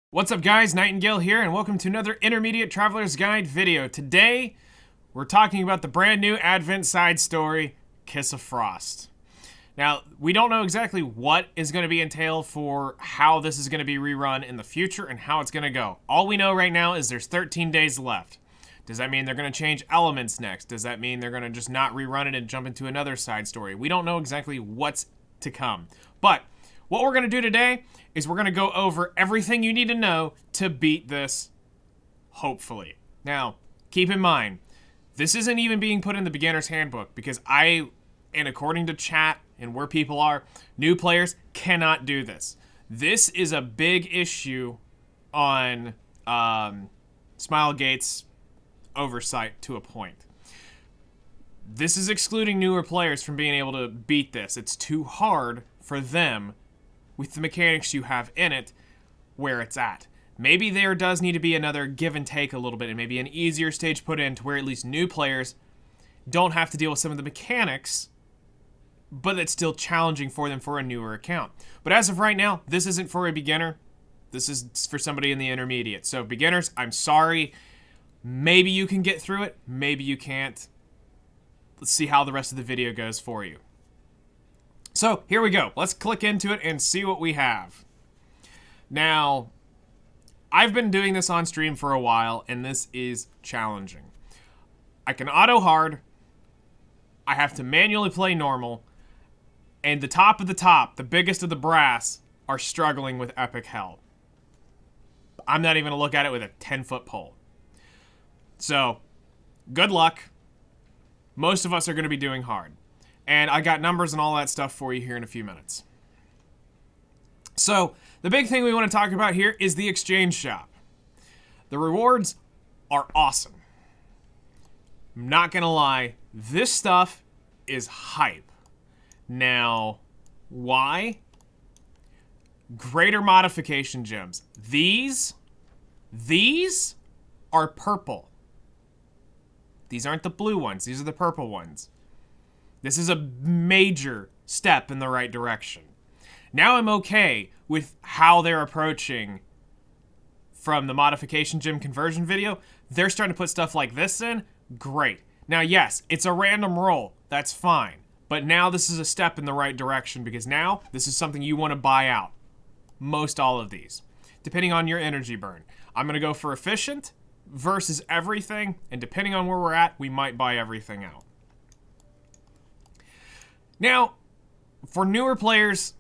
What's up guys, Nightingale here, and welcome to another Intermediate Traveler's Guide video. Today, we're talking about the brand new Advent side story, Kiss of Frost. Now, we don't know exactly what is going to be entailed for how this is going to be rerun in the future and how it's going to go. All we know right now is there's 13 days left. Does that mean they're going to change elements next? Does that mean they're going to just not rerun it and jump into another side story? We don't know exactly what's to come. But what we're going to do today is we're going to go over everything you need to know to beat this, hopefully. Now, keep in mind, this isn't even being put in the beginner's handbook because and according to chat and where people are, new players cannot do this. This is a big issue on Smilegate's oversight to a point. This is excluding newer players from being able to beat this. It's too hard for them with the mechanics you have in it where it's at. Maybe there does need to be another give and take a little bit and maybe an easier stage put in to where at least new players don't have to deal with some of the mechanics, but it's still challenging for them for a newer account. But as of right now, this isn't for a beginner. This is for somebody in the intermediate. So beginners, I'm sorry. Maybe you can get through it. Maybe you can't. Let's see how the rest of the video goes for you. So here we go. Let's click into it and see what we have. Now, I've been doing this on stream for a while, and this is challenging. I can auto hard. I have to manually play normal. And the top of the top, the biggest of the brass, are struggling with epic hell. I'm not even going to look at it with a 10-foot pole. So, good luck. Most of us are going to be doing hard. And I got numbers and all that stuff for you here in a few minutes. So, the big thing we want to talk about here is the exchange shop. The rewards are awesome. I'm not going to lie, this stuff is hype. Now, why? Greater modification gems. These are purple. These aren't the blue ones, these are the purple ones. This is a major step in the right direction. Now I'm okay with how they're approaching from the modification gem conversion video. They're starting to put stuff like this in. Great. Now, yes, it's a random roll. That's fine. But now this is a step in the right direction because now this is something you want to buy out. Most all of these, depending on your energy burn. I'm going to go for efficient versus everything, and depending on where we're at, we might buy everything out. Now, for newer players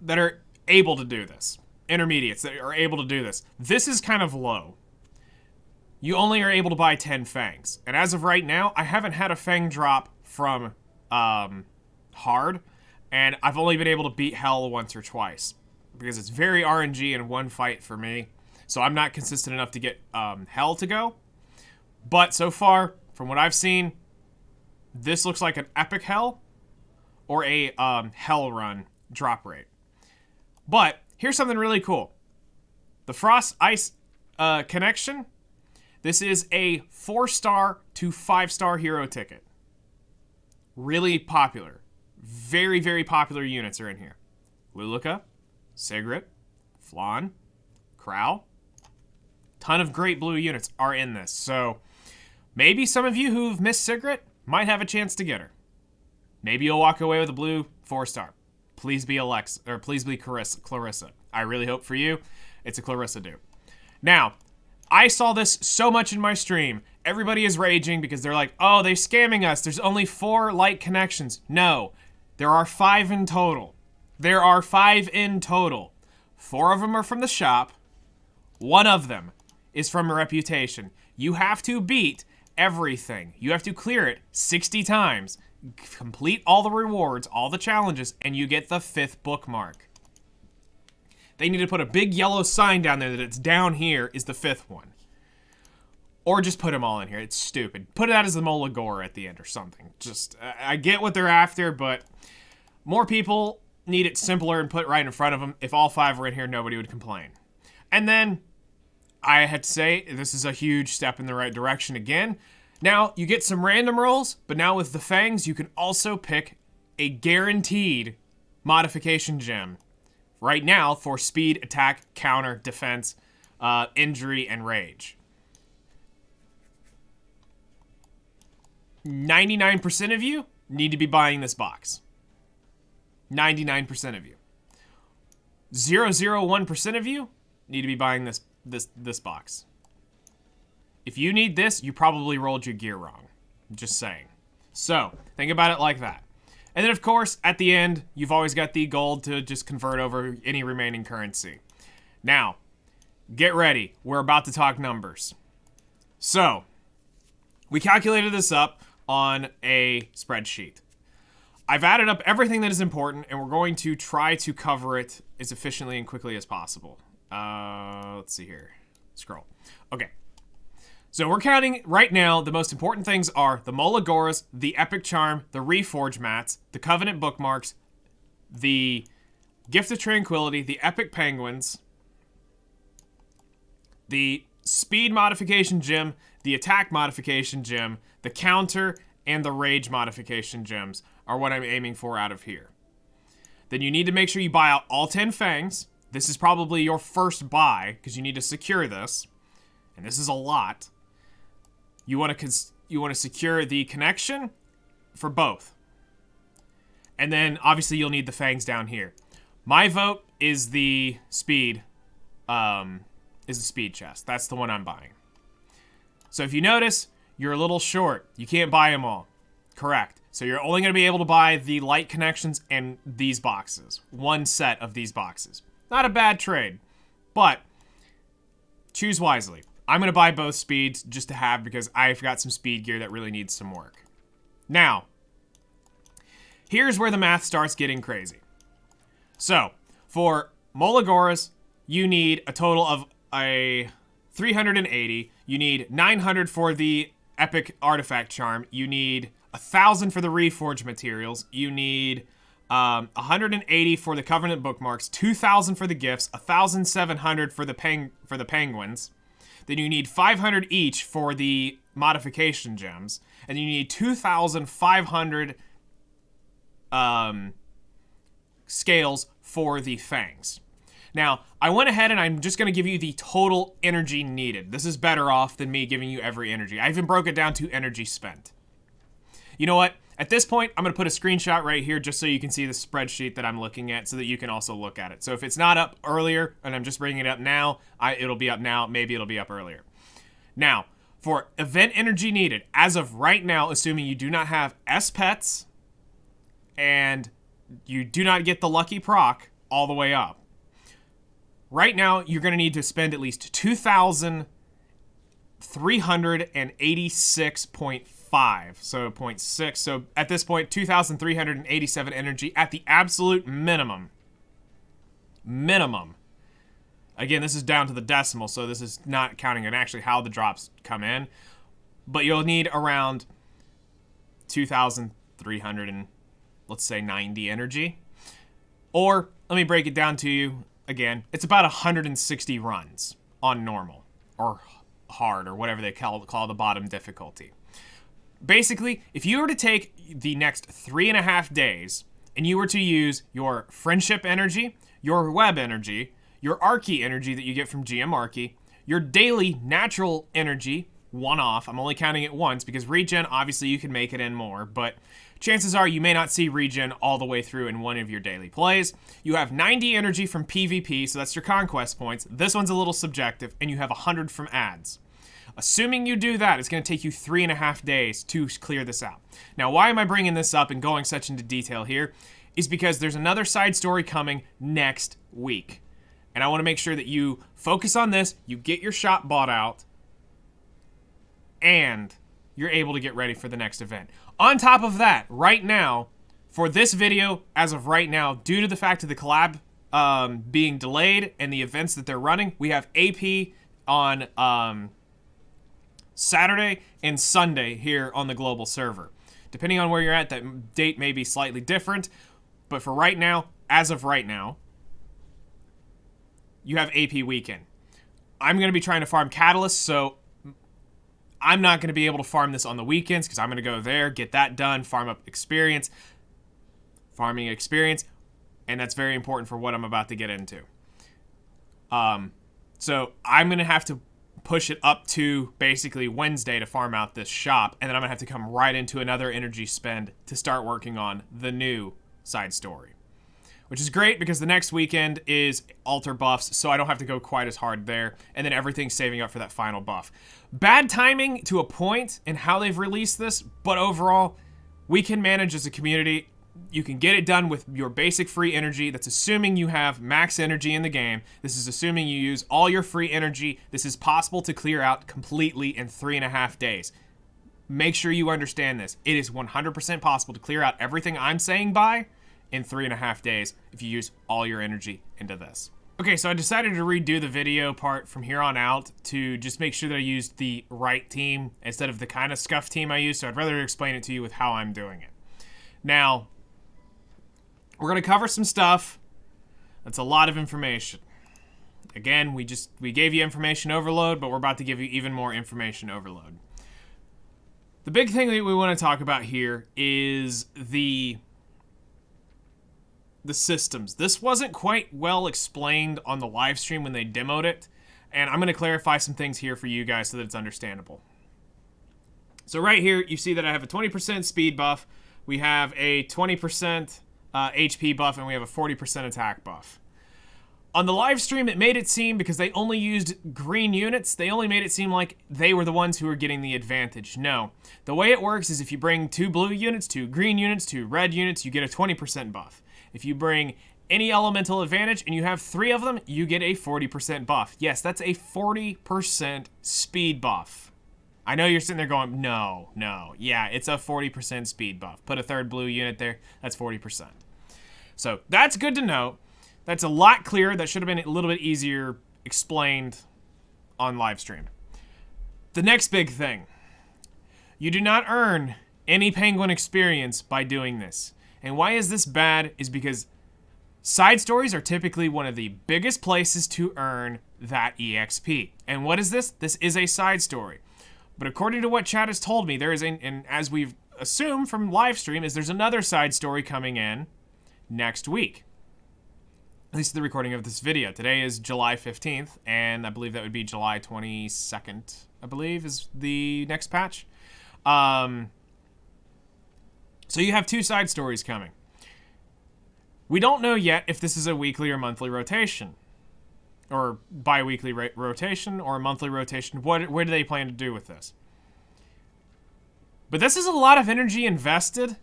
that are able to do this, intermediates that are able to do this, this is kind of low. You only are able to buy 10 fangs. And as of right now, I haven't had a fang drop from hard, and I've only been able to beat hell once or twice because it's very RNG in one fight for me. So I'm not consistent enough to get hell to go. But so far, from what I've seen, this looks like an epic hell or a hell run drop rate. But here's something really cool. The Frost Ice connection. This is a 4-star to 5-star hero ticket. Really popular. Very, very popular units are in here. Luluka, Sigrid, Flan, Crow. Ton of great blue units are in this. So maybe some of you who've missed Sigrid might have a chance to get her. Maybe you'll walk away with a blue 4-star. Please be Alexa, or please be Clarissa. I really hope for you, it's a Clarissa dupe. Now, I saw this so much in my stream. Everybody is raging because they're like, oh, they're scamming us. There's only 4 light connections. No, there are 5 in total. There are 5 in total. 4 of them are from the shop. 1 of them is from a reputation. You have to beat everything. You have to clear it 60 times. Complete all the rewards, all the challenges, and you get the 5th bookmark. They need to put a big yellow sign down there that it's down here is the 5th one. Or just put them all in here. It's stupid. Put it out as the Molagore at the end or something. Just, I get what they're after, but more people need it simpler and put right in front of them. If all 5 were in here, nobody would complain. And then, I had to say, this is a huge step in the right direction again. Now, you get some random rolls, but now with the fangs, you can also pick a guaranteed modification gem. right now for speed, attack, counter, defense. injury, and rage. 99% of you need to be buying this box. 99% of you. 001% of you need to be buying this box. If you need this, you probably rolled your gear wrong. Just saying. So, think about it like that. And then, of course, at the end, you've always got the gold to just convert over any remaining currency. Now, get ready. We're about to talk numbers. So, we calculated this up on a spreadsheet. I've added up everything that is important, and we're going to try to cover it as efficiently and quickly as possible. Let's see here. Scroll. Okay. So we're counting right now. The most important things are the Molagoras, the Epic Charm, the Reforge Mats, the Covenant Bookmarks, the Gift of Tranquility, the Epic Penguins, the Speed Modification Gem, the Attack Modification Gem, the Counter, and the Rage Modification Gems are what I'm aiming for out of here. Then you need to make sure you buy out all 10 Fangs. This is probably your first buy because you need to secure this. And this is a lot. You want to secure the connection for both. And then obviously you'll need the Fangs down here. My vote is the speed chest. That's the one I'm buying. So if you notice, you're a little short. You can't buy them all. Correct. So you're only going to be able to buy the light connections and these boxes. One set of these boxes. Not a bad trade, but choose wisely. I'm going to buy both speeds just to have because I've got some speed gear that really needs some work. Now, here's where the math starts getting crazy. So, for Molagoras, you need a total of 380. You need 900 for the Epic Artifact Charm. You need 1,000 for the Reforge materials. You need 180 for the Covenant Bookmarks. 2,000 for the gifts. 1,700 for the Penguins. Then you need 500 each for the modification gems. And you need 2,500 scales for the Fangs. Now, I went ahead and I'm just going to give you the total energy needed. This is better off than me giving you every energy. I even broke it down to energy spent. You know what? At this point, I'm going to put a screenshot right here just so you can see the spreadsheet that I'm looking at so that you can also look at it. So if it's not up earlier and I'm just bringing it up now, it'll be up now. Maybe it'll be up earlier. Now, for event energy needed, as of right now, assuming you do not have S-Pets and you do not get the Lucky Proc all the way up, right now, you're going to need to spend at least 2,386.5. So 0.6. So at this point, 2,387 energy at the absolute minimum. Minimum. Again, this is down to the decimal, so this is not counting on actually how the drops come in. But you'll need around 2,300 and, let's say, 90 energy. Or, let me break it down to you. Again, it's about 160 runs on normal or hard or whatever they call the bottom difficulty. Basically, if you were to take the next 3.5 days and you were to use your friendship energy, your web energy, your Archie energy that you get from GM Archie, your daily natural energy, one-off, I'm only counting it once because regen, obviously you can make it in more, but chances are you may not see regen all the way through in one of your daily plays. You have 90 energy from PvP, so that's your conquest points. This one's a little subjective, and you have 100 from ads. Assuming you do that, it's going to take you 3.5 days to clear this out. Now, why am I bringing this up and going such into detail here? Is because there's another side story coming next week. And I want to make sure that you focus on this, you get your shop bought out, and you're able to get ready for the next event. On top of that, right now, for this video, as of right now, due to the fact of the collab being delayed and the events that they're running, we have AP on Saturday and Sunday here on the global server. Depending on where you're at, that date may be slightly different, but for right now, as of right now, you have AP weekend. I'm going to be trying to farm Catalyst, so I'm not going to be able to farm this on the weekends because I'm going to go there, get that done, farm up experience, farming experience, and that's very important for what I'm about to get into. So I'm going to have to push it up to basically Wednesday to farm out this shop, and then I'm going to have to come right into another energy spend to start working on the new side story. Which is great because the next weekend is altar buffs, so I don't have to go quite as hard there, and then everything's saving up for that final buff. Bad timing to a point in how they've released this, but overall, we can manage as a community. You can get it done with your basic free energy. That's assuming you have max energy in the game. This is assuming you use all your free energy. This is possible to clear out completely in 3.5 days. Make sure you understand this. It is 100% possible to clear out everything I'm saying by in 3.5 days if you use all your energy into this. Okay, so I decided to redo the video part from here on out to just make sure that I used the right team instead of the kind of scuff team I used, so I'd rather explain it to you with how I'm doing it. Now, we're going to cover some stuff. That's a lot of information. Again, we gave you information overload, but we're about to give you even more information overload. The big thing that we want to talk about here is the systems. This wasn't quite well explained on the live stream when they demoed it, and I'm going to clarify some things here for you guys so that it's understandable. So right here, you see that I have a 20% speed buff, we have a 20% HP buff, and we have a 40% attack buff. On the live stream, it made it seem, because they only used green units, they only made it seem like they were the ones who were getting the advantage. No. The way it works is if you bring 2 blue units, 2 green units, 2 red units, you get a 20% buff. If you bring any elemental advantage and you have 3 of them, you get a 40% buff. Yes, that's a 40% speed buff. I know you're sitting there going, no. Yeah, it's a 40% speed buff. Put a 3rd blue unit there, that's 40%. So that's good to know. That's a lot clearer. That should have been a little bit easier explained on live stream. The next big thing. You do not earn any Penguin experience by doing this. And why is this bad is because side stories are typically one of the biggest places to earn that EXP. And what is this? This is a side story. But according to what chat has told me, there is and as we've assumed from live stream, is there's another side story coming in next week. At least the recording of this video. Today is July 15th, and I believe that would be July 22nd, I believe, is the next patch. So you have 2 side stories coming. We don't know yet if this is a weekly or monthly rotation. Or bi-weekly rotation, or a monthly rotation. What do they plan to do with this? But this is a lot of energy invested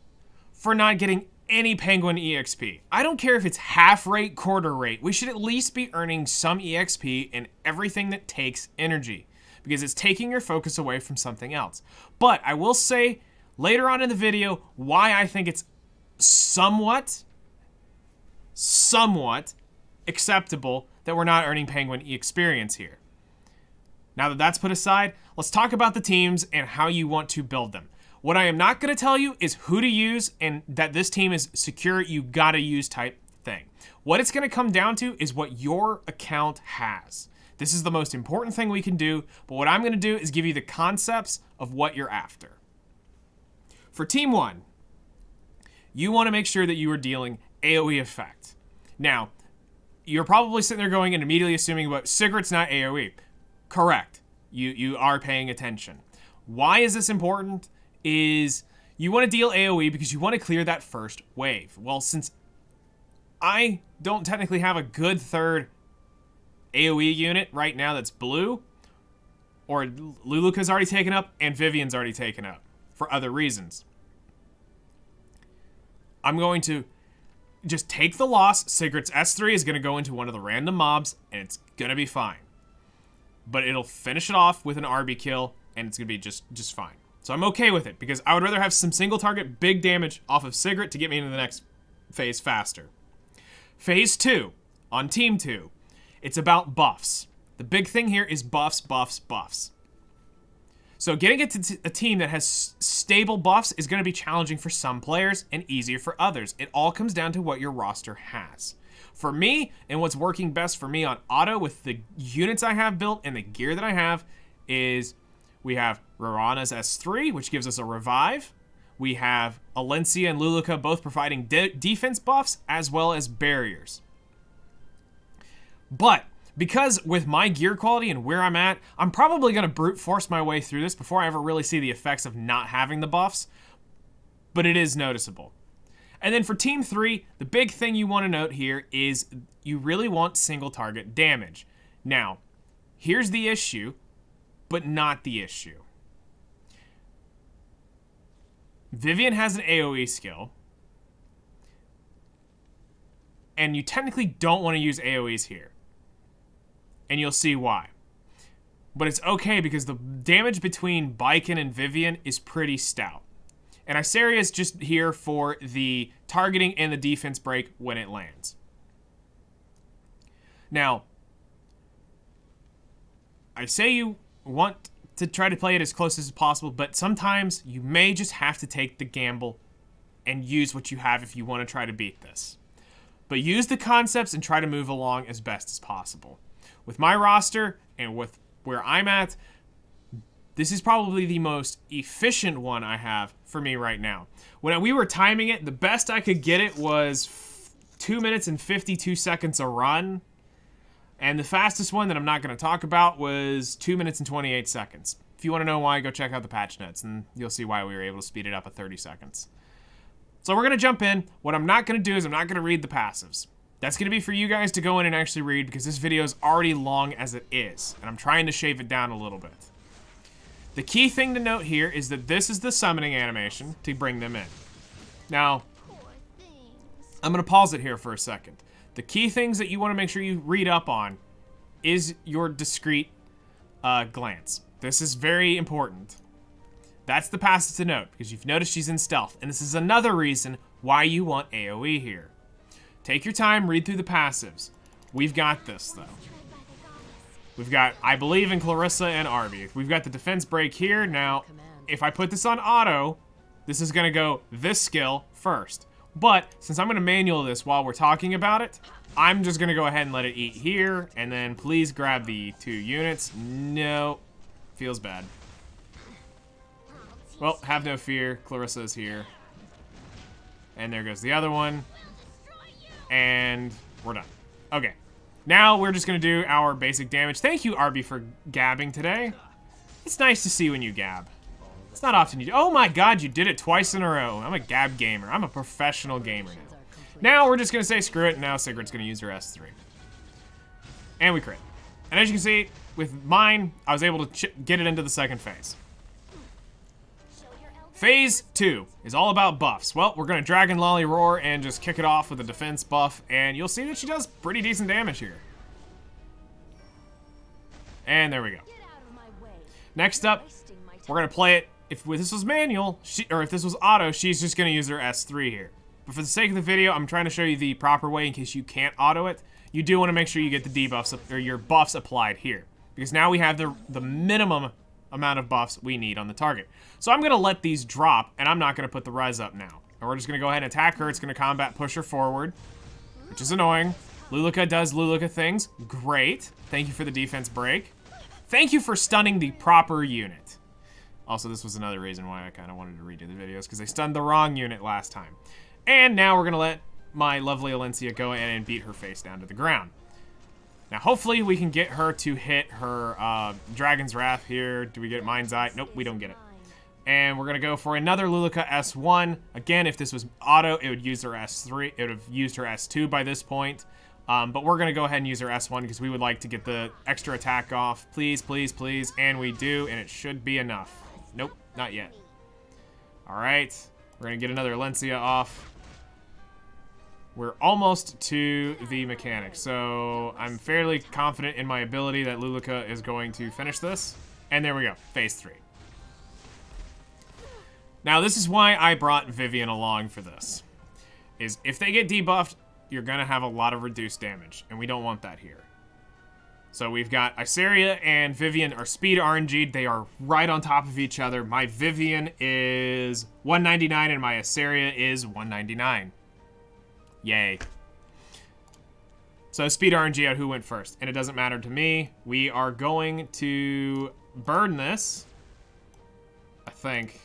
for not getting any Penguin EXP. I don't care if it's half rate, quarter rate. We should at least be earning some EXP in everything that takes energy, because it's taking your focus away from something else. But I will say later on in the video why I think it's somewhat acceptable that we're not earning Penguin experience here. Now that that's put aside, let's talk about the teams and how you want to build them. What I am not going to tell you is who to use and that this team is secure, you gotta use type thing. What it's going to come down to is what your account has. This is the most important thing we can do, but what I'm going to do is give you the concepts of what you're after. For Team 1, you want to make sure that you are dealing AoE effect. Now, you're probably sitting there going and immediately assuming, but Sigurt's not AoE. Correct. You are paying attention. Why is this important? Is you want to deal AoE because you want to clear that first wave. Well, since I don't technically have a good 3rd AoE unit right now that's blue, or Luluka's already taken up and Vivian's already taken up for other reasons, I'm going to just take the loss. Sigurd's S3 is going to go into one of the random mobs, and it's going to be fine. But it'll finish it off with an RB kill, and it's going to be just fine. So I'm okay with it, because I would rather have some single target big damage off of Sigurd to get me into the next phase faster. Phase 2, on Team 2, it's about buffs. The big thing here is buffs, buffs, buffs. So getting it to a team that has stable buffs is going to be challenging for some players and easier for others. It all comes down to what your roster has. For me, and what's working best for me on auto with the units I have built and the gear that I have, is we have Rorana's S3, which gives us a revive. We have Alencia and Luluka both providing defense buffs as well as barriers. But Because with my gear quality and where I'm at, I'm probably going to brute force my way through this before I ever really see the effects of not having the buffs. But it is noticeable. And then for Team 3, the big thing you want to note here is you really want single target damage. Now, here's the issue, but not the issue. Vivian has an AoE skill. And you technically don't want to use AoEs here. And you'll see why. But it's okay because the damage between Baiken and Vivian is pretty stout. And Isaria is just here for the targeting and the defense break when it lands. Now, I say you want to try to play it as close as possible, but sometimes you may just have to take the gamble and use what you have if you want to try to beat this. But use the concepts and try to move along as best as possible. With my roster and with where I'm at, this is probably the most efficient one I have for me right now. When we were timing it, the best I could get it was 2 minutes and 52 seconds a run. And the fastest one that I'm not going to talk about was 2 minutes and 28 seconds. If you want to know why, go check out the patch notes and you'll see why we were able to speed it up at 30 seconds. So we're going to jump in. What I'm not going to do is I'm not going to read the passives. That's going to be for you guys to go in and actually read because this video is already long as it is. And I'm trying to shave it down a little bit. The key thing to note here is that this is the summoning animation to bring them in. Now, I'm going to pause it here for a second. The key things that you want to make sure you read up on is your discrete glance. This is very important. That's the passive to note because you've noticed she's in stealth. And this is another reason why you want AoE here. Take your time, read through the passives. We've got this, though. We've got, I believe in Clarissa and Arby. We've got the defense break here. Now, if I put this on auto, this is gonna go this skill first. But, since I'm gonna manual this while we're talking about it, I'm just gonna go ahead and let it eat here, and then please grab the 2 units. No, feels bad. Well, have no fear, Clarissa is here. And there goes the other one. And we're done. Okay. Now we're just going to do our basic damage. Thank you, Arby, for gabbing today. It's nice to see when you gab. It's not often you do. Oh my god, you did it twice in a row. I'm a gab gamer. I'm a professional gamer now. Now we're just going to say screw it. Now Sigrid's going to use her S3. And we crit. And as you can see, with mine, I was able to get it into the second phase. Phase 2 is all about buffs. Well, we're going to Dragon Lolly Roar and just kick it off with a defense buff, and you'll see that she does pretty decent damage here. And there we go. Next up, we're going to play it. If this was manual, or if this was auto, she's just going to use her S3 here. But for the sake of the video, I'm trying to show you the proper way in case you can't auto it. You do want to make sure you get the debuffs, or your buffs applied here. Because now we have the minimum amount of buffs we need on the target. So I'm going to let these drop, and I'm not going to put the res up now. And we're just going to go ahead and attack her. It's going to combat push her forward, which is annoying. Luluka does Luluka things. Great. Thank you for the defense break. Thank you for stunning the proper unit. Also, this was another reason why I kind of wanted to redo the videos, because I stunned the wrong unit last time. And now we're going to let my lovely Alencia go in and beat her face down to the ground. Now, hopefully, we can get her to hit her Dragon's Wrath here. Do we get Mind's Eye? Nope, we don't get it. And we're going to go for another Luluka S1. Again, if this was auto, it would use her S3. It would have used her S2 by this point. But we're going to go ahead and use her S1 because we would like to get the extra attack off. Please, please, please. And we do, and it should be enough. Nope, not yet. All right. We're going to get another Alencia off. We're almost to the mechanic, so I'm fairly confident in my ability that Luluka is going to finish this. And there we go, phase 3. Now, this is why I brought Vivian along for this. Is if they get debuffed, you're gonna have a lot of reduced damage, and we don't want that here. So we've got Isaria and Vivian are speed RNG'd. They are right on top of each other. My Vivian is 199 and my Isaria is 199. Yay. So speed RNG out who went first. And it doesn't matter to me. We are going to burn this. I think.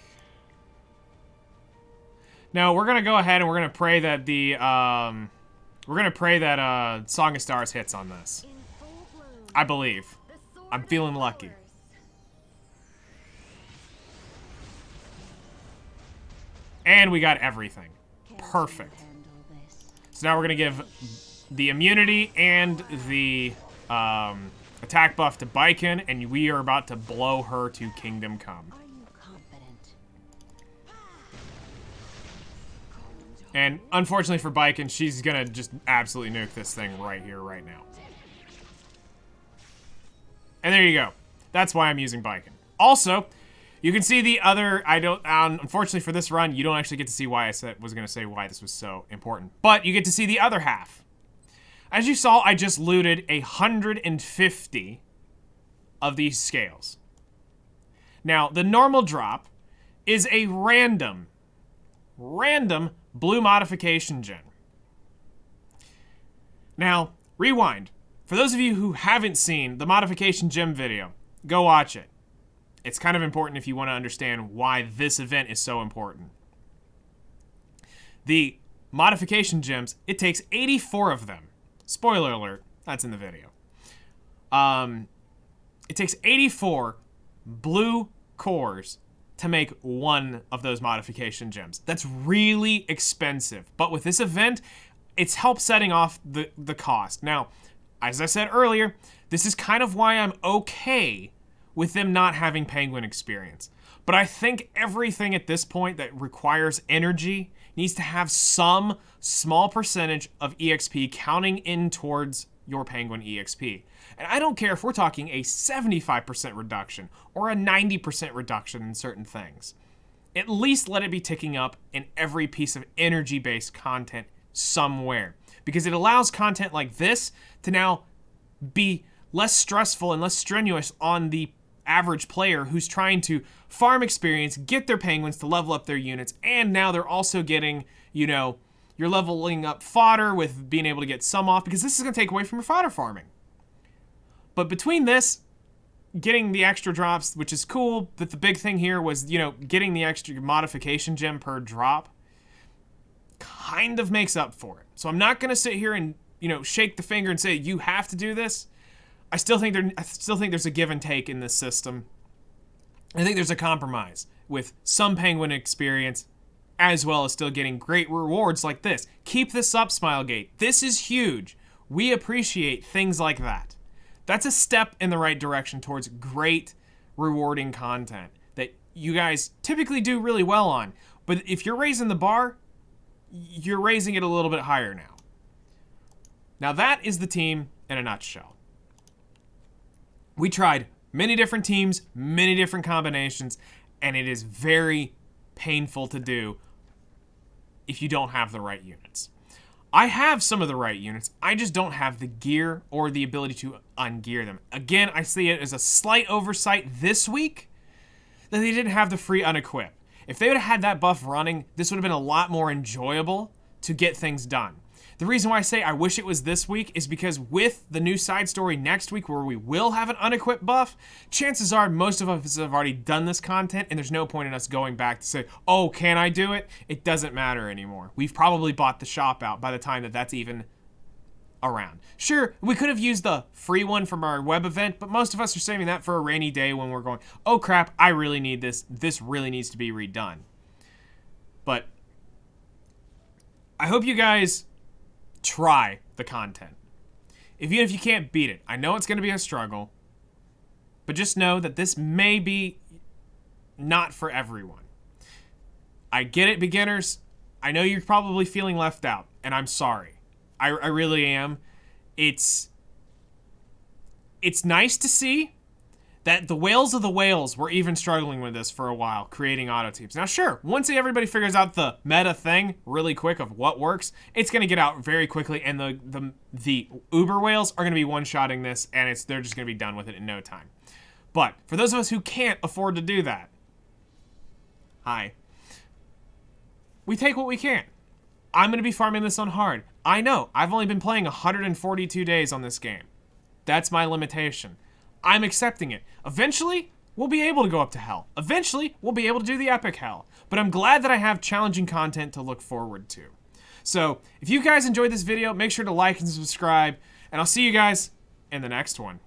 No, we're going to go ahead and we're going to pray that the, Song of Stars hits on this. I believe. I'm feeling lucky. And we got everything. Perfect. So now we're going to give the immunity and the attack buff to Baiken, and we are about to blow her to Kingdom Come. And unfortunately for Baiken, she's going to just absolutely nuke this thing right here, right now. And there you go. That's why I'm using Baiken. Also, you can see the other, unfortunately for this run, you don't actually get to see why I was going to say why this was so important. But you get to see the other half. As you saw, I just looted 150 of these scales. Now, the normal drop is a random blue modification gem. Now, rewind. For those of you who haven't seen the modification gem video, go watch it. It's kind of important if you want to understand why this event is so important. The modification gems, it takes 84 of them. Spoiler alert, that's in the video. It takes 84 blue cores to make one of those modification gems. That's really expensive. But with this event, it's helped setting off the cost. Now, as I said earlier, this is kind of why I'm okay with them not having Penguin experience. But I think everything at this point that requires energy needs to have some small percentage of EXP counting in towards your Penguin EXP. And I don't care if we're talking a 75% reduction or a 90% reduction in certain things. At least let it be ticking up in every piece of energy-based content somewhere. Because it allows content like this to now be less stressful and less strenuous on the average player who's trying to farm experience, get their penguins to level up their units, and now they're also getting, you know, you're leveling up fodder with being able to get some off, because this is going to take away from your fodder farming. But between this, getting the extra drops, which is cool, but the big thing here was, you know, getting the extra modification gem per drop kind of makes up for it. So I'm not going to sit here and, you know, shake the finger and say, you have to do this. I still think there's a give and take in this system. I think there's a compromise with some Penguin experience as well as still getting great rewards like this. Keep this up, Smilegate. This is huge. We appreciate things like that. That's a step in the right direction towards great, rewarding content that you guys typically do really well on. But if you're raising the bar, you're raising it a little bit higher now. Now that is the team in a nutshell. We tried many different teams, many different combinations, and it is very painful to do if you don't have the right units. I have some of the right units, I just don't have the gear or the ability to ungear them. Again, I see it as a slight oversight this week that they didn't have the free unequip. If they would have had that buff running, this would have been a lot more enjoyable to get things done. The reason why I say I wish it was this week is because with the new side story next week where we will have an unequipped buff, chances are most of us have already done this content and there's no point in us going back to say, oh, can I do it? It doesn't matter anymore. We've probably bought the shop out by the time that that's even around. Sure, we could have used the free one from our web event, but most of us are saving that for a rainy day when we're going, oh crap, I really need this. This really needs to be redone. But I hope you guys try the content. Even if you can't beat it, I know it's going to be a struggle, but just know that this may be not for everyone. I get it, beginners. I know you're probably feeling left out, and I'm sorry. I really am. It's nice to see that the whales of the whales were even struggling with this for a while, creating auto teams. Now, sure, once everybody figures out the meta thing really quick of what works, it's going to get out very quickly, and the uber whales are going to be one-shotting this, and they're just going to be done with it in no time. But for those of us who can't afford to do that, hi, we take what we can. I'm going to be farming this on hard. I know, I've only been playing 142 days on this game. That's my limitation. I'm accepting it. Eventually, we'll be able to go up to hell. Eventually, we'll be able to do the epic hell. But I'm glad that I have challenging content to look forward to. So, if you guys enjoyed this video, make sure to like and subscribe, and I'll see you guys in the next one.